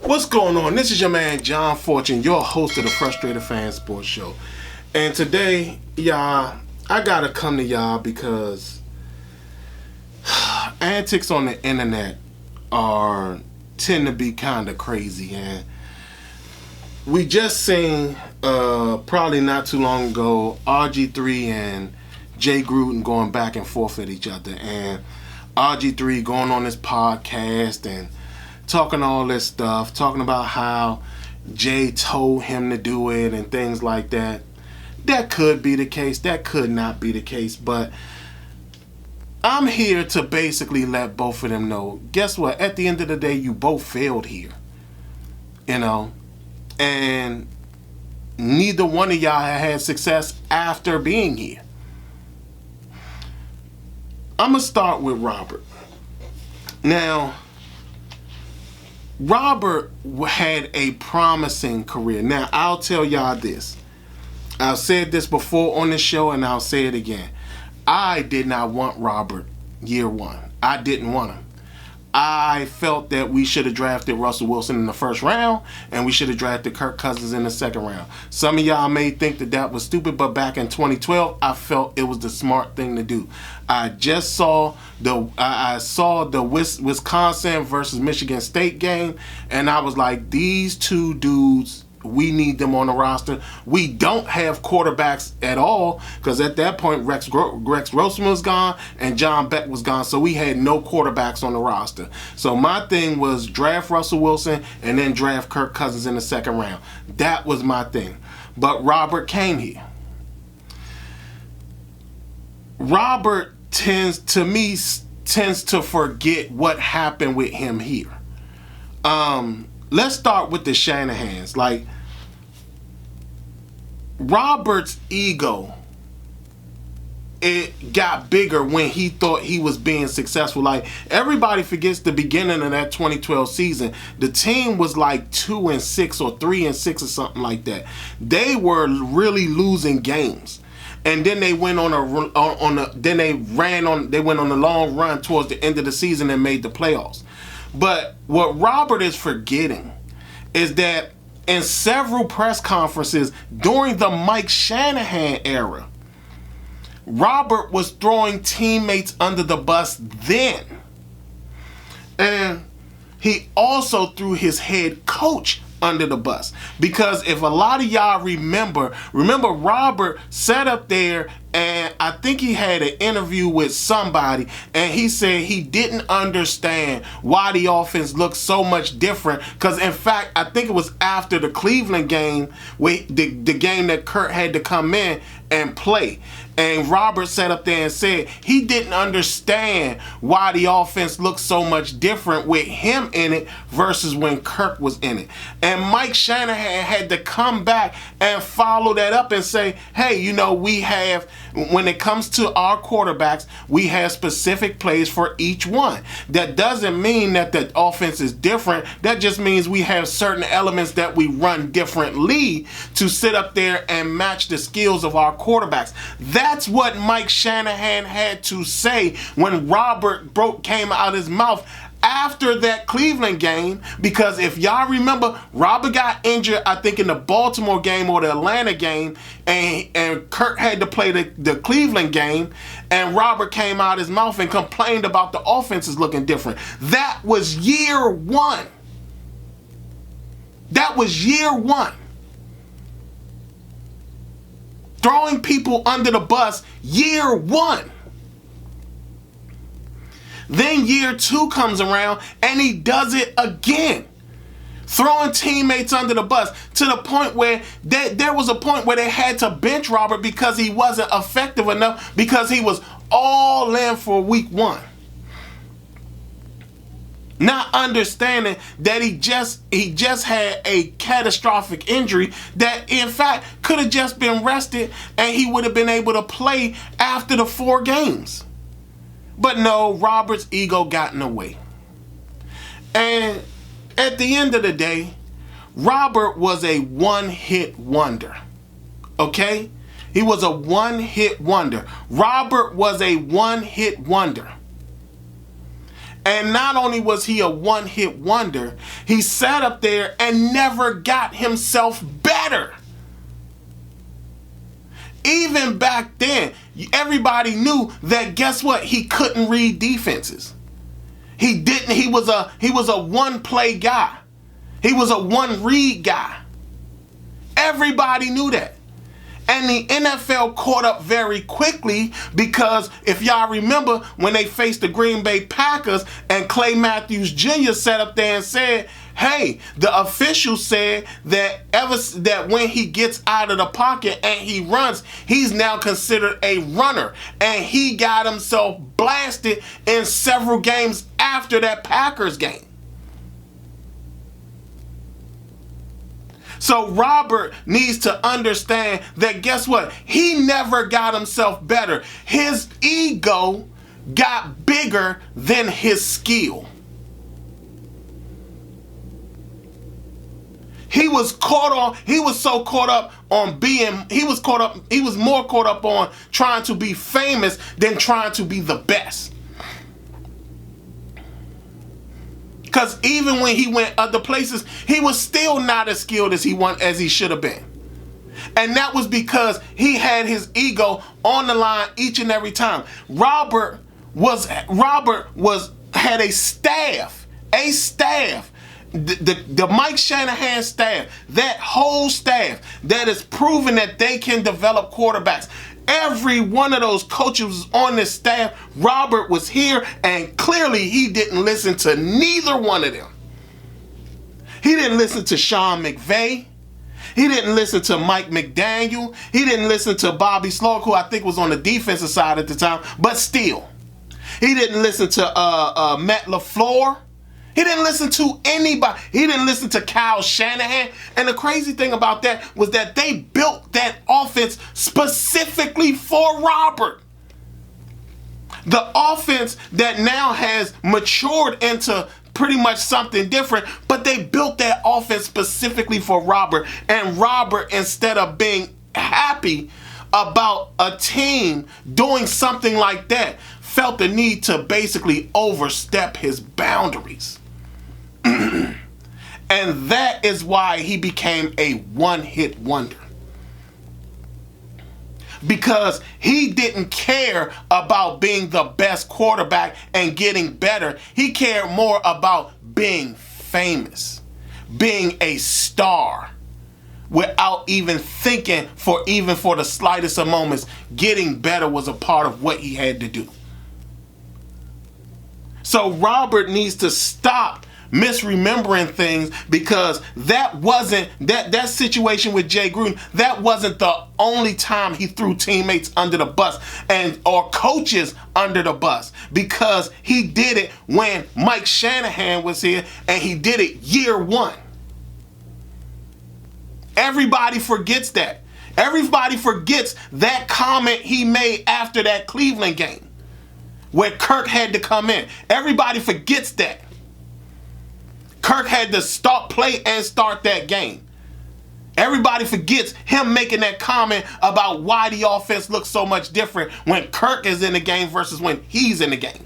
What's going on? This is your man John Fortune, your host of the Frustrated Fan Sports Show. And today, y'all, I gotta come to y'all because antics on the internet tend to be kind of crazy. And we just seen probably not too long ago RG3 and Jay Gruden going back and forth at each other, and RG3 going on this podcast and talking all this stuff, talking about how Jay told him to do it and things like that. That could be the case. That could not be the case. But I'm here to basically let both of them know, guess what? At the end of the day, you both failed here. You know? And neither one of y'all had success after being here. I'm going to start with Robert. Now, Robert had a promising career. Now, I'll tell y'all this. I've said this before on the show, and I'll say it again. I did not want Robert year one. I didn't want him. I felt that we should have drafted Russell Wilson in the first round, and we should have drafted Kirk Cousins in the second round. Some of y'all may think that that was stupid, but back in 2012, I felt it was the smart thing to do. I just saw the Wisconsin versus Michigan State game, and I was like, these two dudes, we need them on the roster. We don't have quarterbacks at all, because at that point Rex Grossman was gone and John Beck was gone, so we had no quarterbacks on the roster. So my thing was draft Russell Wilson and then draft Kirk Cousins in the second round. That was my thing. But Robert came here. Robert tends to forget what happened with him here. Let's start with the Shanahans. Like, Robert's ego, it got bigger when he thought he was being successful. Like, everybody forgets the beginning of that 2012 season. The team was like 2-6 or 3-6 or something like that. They were really losing games. And then they went on a long run towards the end of the season and made the playoffs. But what Robert is forgetting is that in several press conferences during the Mike Shanahan era, Robert was throwing teammates under the bus then. And he also threw his head coach under the bus. Because if a lot of y'all remember Robert sat up there, and I think he had an interview with somebody, and he said he didn't understand why the offense looked so much different. Because in fact, I think it was after the Cleveland game, the game that Kurt had to come in and play. And Robert sat up there and said he didn't understand why the offense looked so much different with him in it versus when Kirk was in it. And Mike Shanahan had to come back and follow that up and say, hey, you know, we have, when it comes to our quarterbacks, we have specific plays for each one. That doesn't mean that the offense is different. That just means we have certain elements that we run differently to sit up there and match the skills of our quarterbacks. That's what Mike Shanahan had to say when Robert came out his mouth after that Cleveland game. Because if y'all remember, Robert got injured, I think, in the Baltimore game or the Atlanta game, and Kurt had to play the Cleveland game, and Robert came out his mouth and complained about the offenses looking different. That was year one. That was year one. Throwing people under the bus, year one. Then year two comes around and he does it again. Throwing teammates under the bus to the point where there was a point where they had to bench Robert because he wasn't effective enough, because he was all in for week one. not understanding that he just had a catastrophic injury that in fact could have just been rested and he would have been able to play after the 4 games. But no, Robert's ego got in the way. And at the end of the day, Robert was a one-hit wonder. Okay? He was a one-hit wonder. Robert was a one-hit wonder. And not only was he a one-hit wonder, he sat up there and never got himself better. Even back then, everybody knew that, guess what? He couldn't read defenses. He didn't. He was a one-play guy. He was a one-read guy. Everybody knew that. And the NFL caught up very quickly because if y'all remember when they faced the Green Bay Packers and Clay Matthews Jr. sat up there and said, hey, the official said that when he gets out of the pocket and he runs, he's now considered a runner. And he got himself blasted in several games after that Packers game. So Robert needs to understand that, guess what? He never got himself better. His ego got bigger than his skill. He was more caught up on trying to be famous than trying to be the best. Because even when he went other places, he was still not as skilled as he should have been. And that was because he had his ego on the line each and every time. Robert had a staff. The Mike Shanahan staff, that whole staff that is proven that they can develop quarterbacks. Every one of those coaches on this staff, Robert was here, and clearly he didn't listen to neither one of them. He didn't listen to Sean McVay. He didn't listen to Mike McDaniel. He didn't listen to Bobby Sloak, who I think was on the defensive side at the time, but still. He didn't listen to Matt LaFleur. He didn't listen to anybody. He didn't listen to Kyle Shanahan. And the crazy thing about that was that they built that offense specifically for Robert. The offense that now has matured into pretty much something different, but they built that offense specifically for Robert. And Robert, instead of being happy about a team doing something like that, felt the need to basically overstep his boundaries. And that is why he became a one-hit wonder. Because he didn't care about being the best quarterback and getting better. He cared more about being famous, being a star, without even thinking for the slightest of moments. Getting better was a part of what he had to do. So Robert needs to stop misremembering things, because that situation with Jay Gruden, that wasn't the only time he threw teammates under the bus or coaches under the bus, because he did it when Mike Shanahan was here, and he did it year one. Everybody forgets that. Everybody forgets that comment he made after that Cleveland game where Kirk had to come in. Everybody forgets that. Kirk had to start that game. Everybody forgets him making that comment about why the offense looks so much different when Kirk is in the game versus when he's in the game.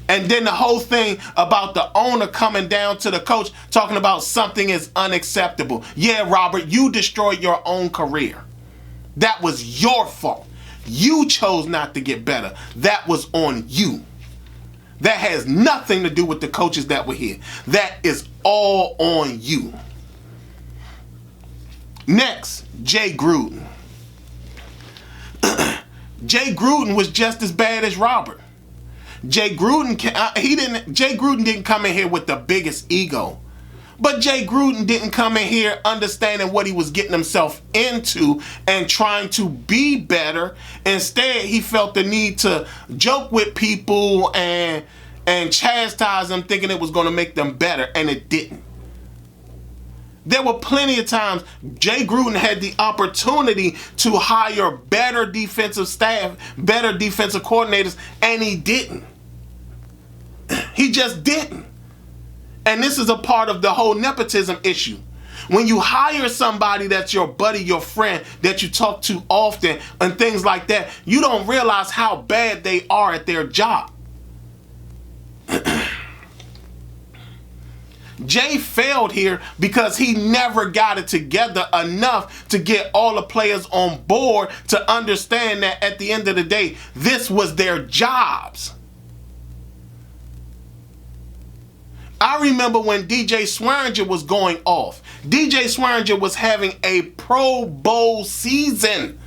And then the whole thing about the owner coming down to the coach talking about something is unacceptable. Yeah, Robert, you destroyed your own career. That was your fault. You chose not to get better. That was on you. That has nothing to do with the coaches that were here. That is all on you. Next, Jay Gruden. Jay Gruden was just as bad as Robert. Jay Gruden didn't come in here with the biggest ego. But Jay Gruden didn't come in here understanding what he was getting himself into and trying to be better. Instead, he felt the need to joke with people and and chastise them thinking it was going to make them better, and it didn't. There were plenty of times Jay Gruden had the opportunity to hire better defensive staff, better defensive coordinators, and he didn't. He just didn't. And this is a part of the whole nepotism issue. When you hire somebody that's your buddy, your friend, that you talk to often and things like that, you don't realize how bad they are at their job. Jay failed here because he never got it together enough to get all the players on board to understand that at the end of the day, this was their jobs. I remember when DJ Swearinger was going off. DJ Swearinger was having a Pro Bowl season.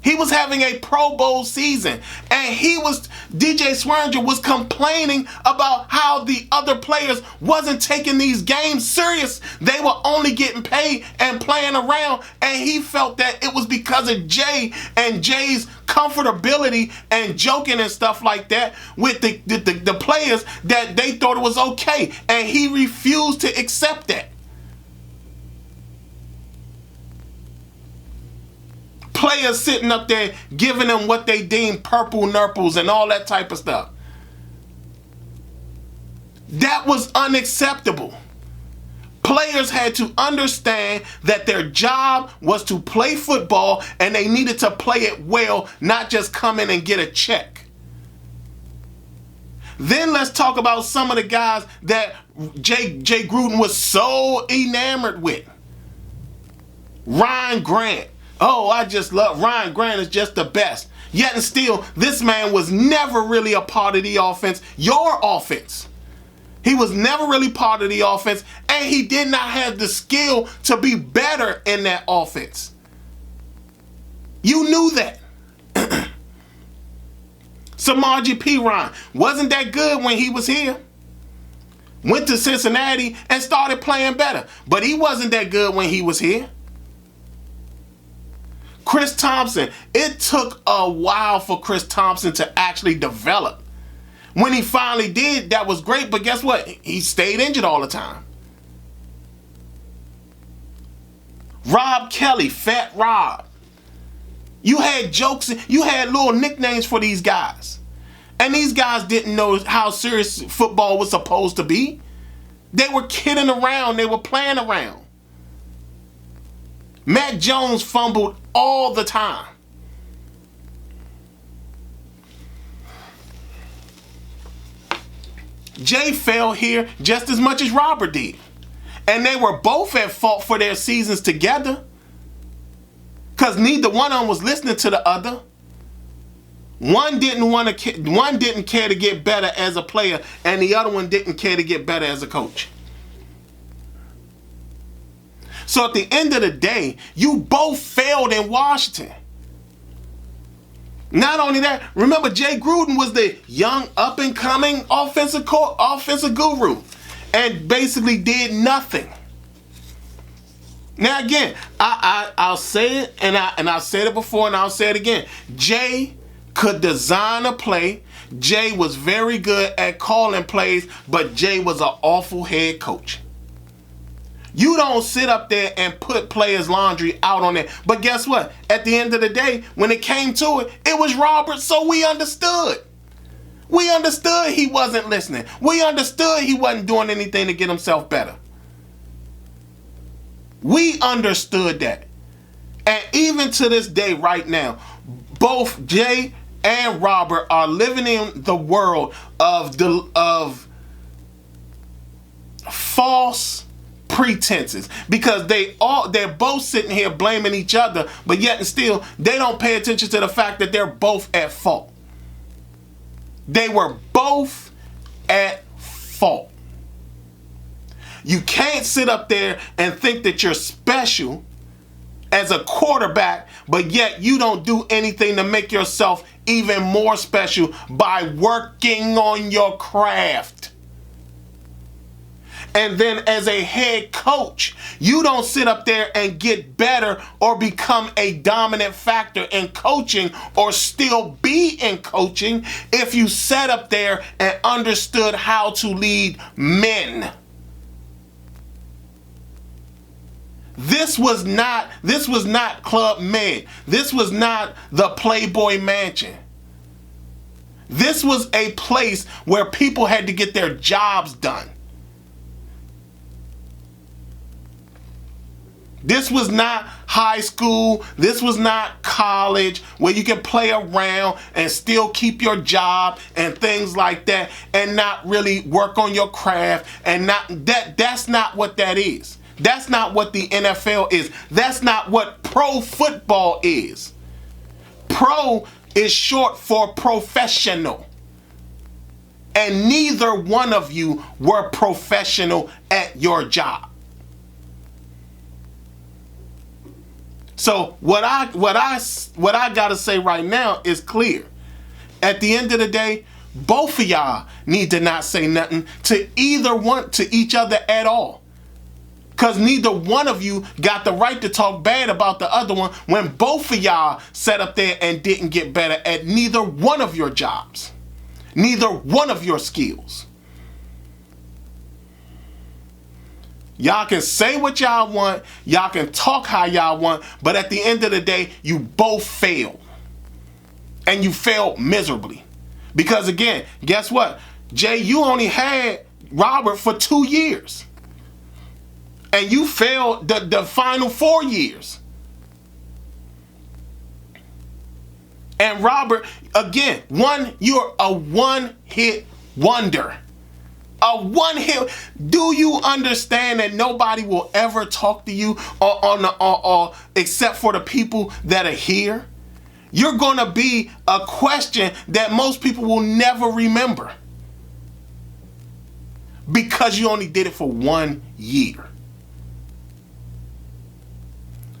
He was having a Pro Bowl season. And DJ Swearinger was complaining about how the other players wasn't taking these games serious. They were only getting paid and playing around. And he felt that it was because of Jay and Jay's comfortability and joking and stuff like that with the players that they thought it was okay. And he refused to accept that. Players sitting up there giving them what they deem purple nurples and all that type of stuff. That was unacceptable. Players had to understand that their job was to play football and they needed to play it well, not just come in and get a check. Then let's talk about some of the guys that Jay Gruden was so enamored with. Ryan Grant. Oh, I just love Ryan Grant is just the best. Yet and still, this man was never really a part of the offense, your offense. He was never really part of the offense, and he did not have the skill to be better in that offense. You knew that. Samaje Perine wasn't that good when he was here. Went to Cincinnati and started playing better, but he wasn't that good when he was here. Chris Thompson, it took a while for Chris Thompson to actually develop. When he finally did, that was great, but guess what? He stayed injured all the time. Rob Kelly, Fat Rob. You had jokes, you had little nicknames for these guys. And these guys didn't know how serious football was supposed to be. They were kidding around, they were playing around. Mac Jones fumbled all the time. Jay fell here just as much as Robert did. And they were both at fault for their seasons together. Because neither one of them was listening to the other. One didn't care to get better as a player, and the other one didn't care to get better as a coach. So at the end of the day, you both failed in Washington. Not only that, remember Jay Gruden was the young up-and-coming offensive guru and basically did nothing. Now again, I'll say it, and I've said it before and I'll say it again. Jay could design a play. Jay was very good at calling plays, but Jay was an awful head coach. You don't sit up there and put players' laundry out on it. But guess what? At the end of the day, when it came to it, it was Robert, so we understood. We understood he wasn't listening. We understood he wasn't doing anything to get himself better. We understood that. And even to this day right now, both Jay and Robert are living in the world of false pretenses, because they're both sitting here blaming each other, but yet and still they don't pay attention to the fact that they're both at fault. They were both at fault. You can't sit up there and think that you're special as a quarterback, but yet you don't do anything to make yourself even more special by working on your craft. and then as a head coach, you don't sit up there and get better or become a dominant factor in coaching or still be in coaching if you sat up there and understood how to lead men. This was not Club Med. This was not the Playboy Mansion. This was a place where people had to get their jobs done. This was not high school. This was not college where you can play around and still keep your job and things like that and not really work on your craft and that's not what that is. That's not what the NFL is. That's not what pro football is. Pro is short for professional. And neither one of you were professional at your job. So what I gotta say right now is clear. At the end of the day, both of y'all need to not say nothing to each other at all. Because neither one of you got the right to talk bad about the other one when both of y'all sat up there and didn't get better at neither one of your jobs, neither one of your skills. Y'all can say what y'all want, y'all can talk how y'all want, but at the end of the day, you both failed. And you failed miserably. Because again, guess what? Jay, you only had Robert for 2 years. And you failed the final 4 years. And Robert, again, you're a one-hit wonder. A one-hit. Do you understand that nobody will ever talk to you or except for the people that are here? You're going to be a question that most people will never remember. Because you only did it for 1 year.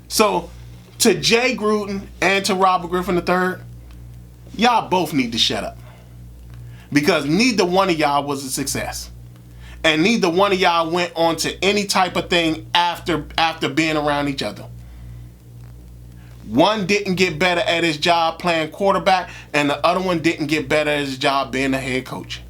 So, to Jay Gruden and to Robert Griffin III, y'all both need to shut up. Because neither one of y'all was a success. And neither one of y'all went on to any type of thing after being around each other. One didn't get better at his job playing quarterback, and the other one didn't get better at his job being a head coach.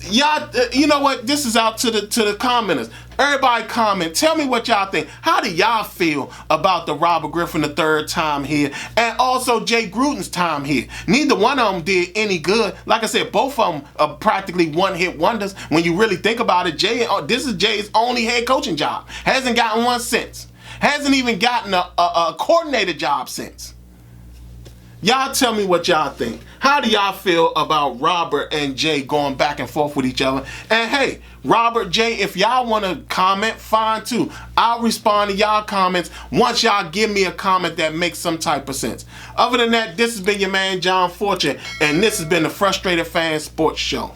Y'all, you know what? This is out to the commenters. Everybody comment. Tell me what y'all think. How do y'all feel about the Robert Griffin III time here and also Jay Gruden's time here? Neither one of them did any good. Like I said, both of them are practically one-hit wonders. When you really think about it, this is Jay's only head coaching job. Hasn't gotten one since. Hasn't even gotten a coordinator job since. Y'all tell me what y'all think. How do y'all feel about Robert and Jay going back and forth with each other? And hey, Robert, Jay, if y'all want to comment, fine too. I'll respond to y'all comments once y'all give me a comment that makes some type of sense. Other than that, this has been your man, John Fortune, and this has been the Frustrated Fan Sports Show.